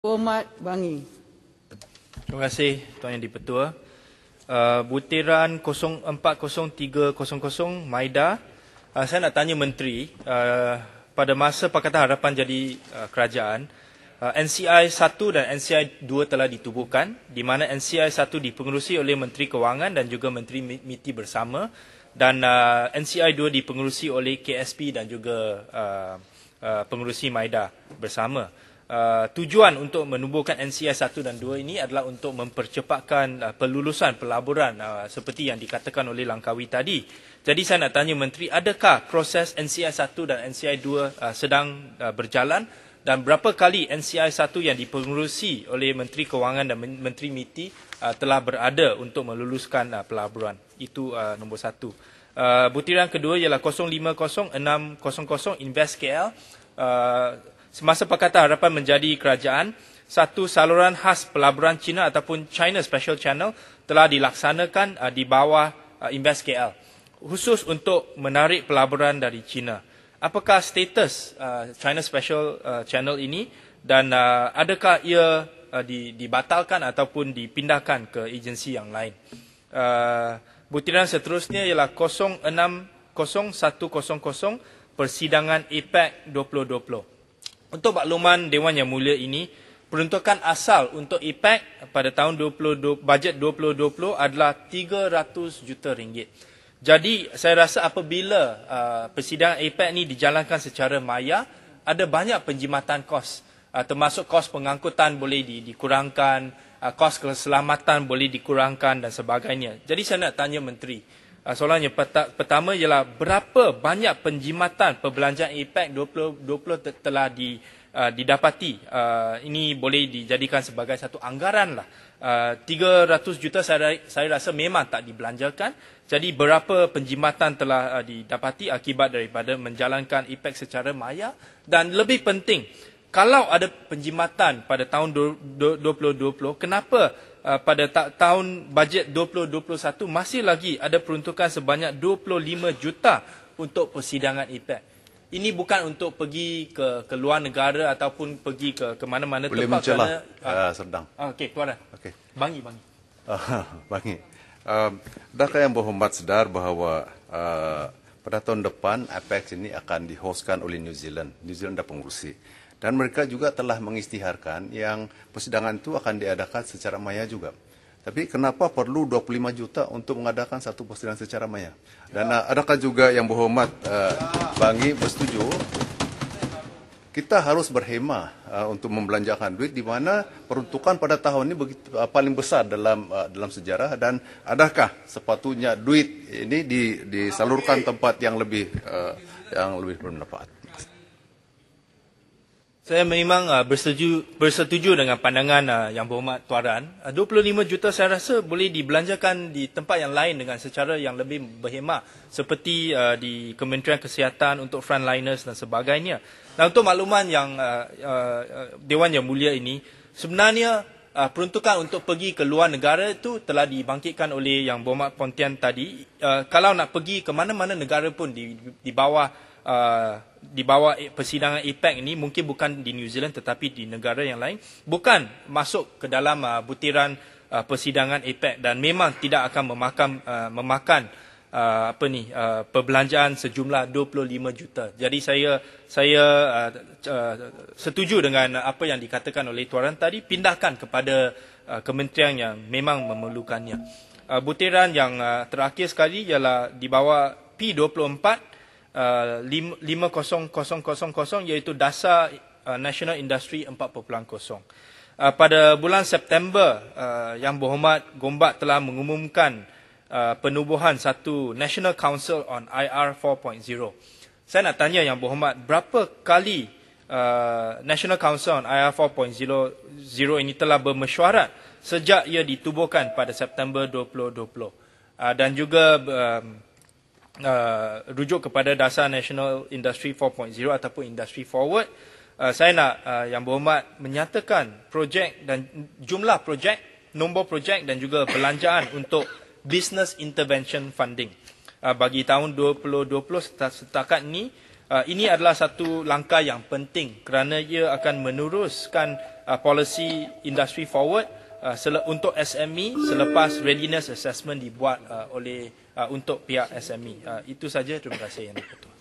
Hormat Bangi. Terima kasih Tuan Yang di-Pertua. Butiran 040300 Maida. Saya nak tanya Menteri, pada masa Pakatan Harapan jadi kerajaan, NCI 1 dan NCI 2 telah ditubuhkan, di mana NCI 1 dipengerusi oleh Menteri Kewangan dan juga Menteri MITI bersama, dan NCI 2 dipengerusi oleh KSP dan juga pengerusi Maida bersama. Tujuan untuk menubuhkan NCI 1 dan 2 ini adalah untuk mempercepatkan pelulusan pelaburan seperti yang dikatakan oleh Langkawi tadi. Jadi saya nak tanya Menteri, adakah proses NCI 1 dan NCI 2 sedang berjalan, dan berapa kali NCI 1 yang dipengerusi oleh Menteri Kewangan dan Menteri MITI telah berada untuk meluluskan pelaburan? Itu nombor satu. Butiran kedua ialah 050600 Invest KL. Semasa Pakatan Harapan menjadi kerajaan, satu saluran khas pelaburan China ataupun China Special Channel telah dilaksanakan di bawah Invest KL, khusus untuk menarik pelaburan dari China. Apakah status China Special Channel ini, dan adakah ia dibatalkan ataupun dipindahkan ke agensi yang lain? Butiran seterusnya ialah 060100 Persidangan APEC 2020. Untuk makluman Dewan Yang Mulia ini, peruntukan asal untuk APEC pada tahun bajet 2020 adalah 300 juta ringgit. Jadi saya rasa apabila persidangan APEC ini dijalankan secara maya, ada banyak penjimatan kos, termasuk kos pengangkutan boleh dikurangkan, kos keselamatan boleh dikurangkan dan sebagainya. Jadi saya nak tanya Menteri, soalannya pertama ialah berapa banyak penjimatan perbelanjaan APEC 2020 telah didapati? Ini boleh dijadikan sebagai satu anggaran lah. 300 juta saya rasa memang tak dibelanjakan. Jadi berapa penjimatan telah didapati akibat daripada menjalankan APEC secara maya? Dan lebih penting, kalau ada penjimatan pada tahun 2020, kenapa pada tahun bajet 2021 masih lagi ada peruntukan sebanyak 25 juta untuk persidangan APEC? Ini bukan untuk pergi ke luar negara ataupun pergi ke mana-mana tempat. Boleh mencelah Serdang. Okey, Tuan. Okey. Bangi. Bangi. Adakah yang berhormat sedar bahawa pada tahun depan APEC ini akan dihostkan oleh New Zealand. New Zealand dah pengurusi. Dan mereka juga telah mengisytiharkan yang persidangan itu akan diadakan secara maya juga. Tapi kenapa perlu 25 juta untuk mengadakan satu persidangan secara maya? Dan adakah juga yang berhormat Bangi bersetuju kita harus berhemah untuk membelanjakan duit, di mana peruntukan pada tahun ini paling besar dalam sejarah, dan adakah sepatutnya duit ini disalurkan tempat yang lebih bermanfaat? Saya memang bersetuju dengan pandangan Yang Berhormat Tuan. 25 juta saya rasa boleh dibelanjakan di tempat yang lain dengan secara yang lebih berhemah, seperti di Kementerian Kesihatan untuk frontliners dan sebagainya. Dan untuk makluman yang Dewan Yang Mulia ini, sebenarnya peruntukan untuk pergi ke luar negara itu telah dibangkitkan oleh Yang Berhormat Pontian tadi. Kalau nak pergi ke mana-mana negara pun di bawah persidangan APEC ini, mungkin bukan di New Zealand tetapi di negara yang lain, bukan masuk ke dalam butiran persidangan APEC, dan memang tidak akan memakan perbelanjaan sejumlah 25 juta. Jadi saya setuju dengan apa yang dikatakan oleh Tuan tadi, pindahkan kepada kementerian yang memang memerlukannya. Butiran yang terakhir sekali ialah di bawah P24 50000, iaitu dasar National Industry 4.0. Pada bulan September, Yang Berhormat Gombak telah mengumumkan penubuhan satu National Council on IR 4.0. Saya nak tanya Yang Berhormat, berapa kali National Council on IR 4.0 ini telah bermesyuarat sejak ia ditubuhkan pada September 2020, dan juga rujuk kepada dasar National Industry 4.0 ataupun Industry Forward. Saya nak Yang Berhormat menyatakan projek dan jumlah projek, nombor projek dan juga belanjaan untuk Business Intervention Funding bagi tahun 2020 setakat ini. Ini adalah satu langkah yang penting kerana ia akan meneruskan policy industry forward untuk SME selepas readiness assessment dibuat oleh untuk pihak SME. Itu saja, terima kasih Yang di-Pertua.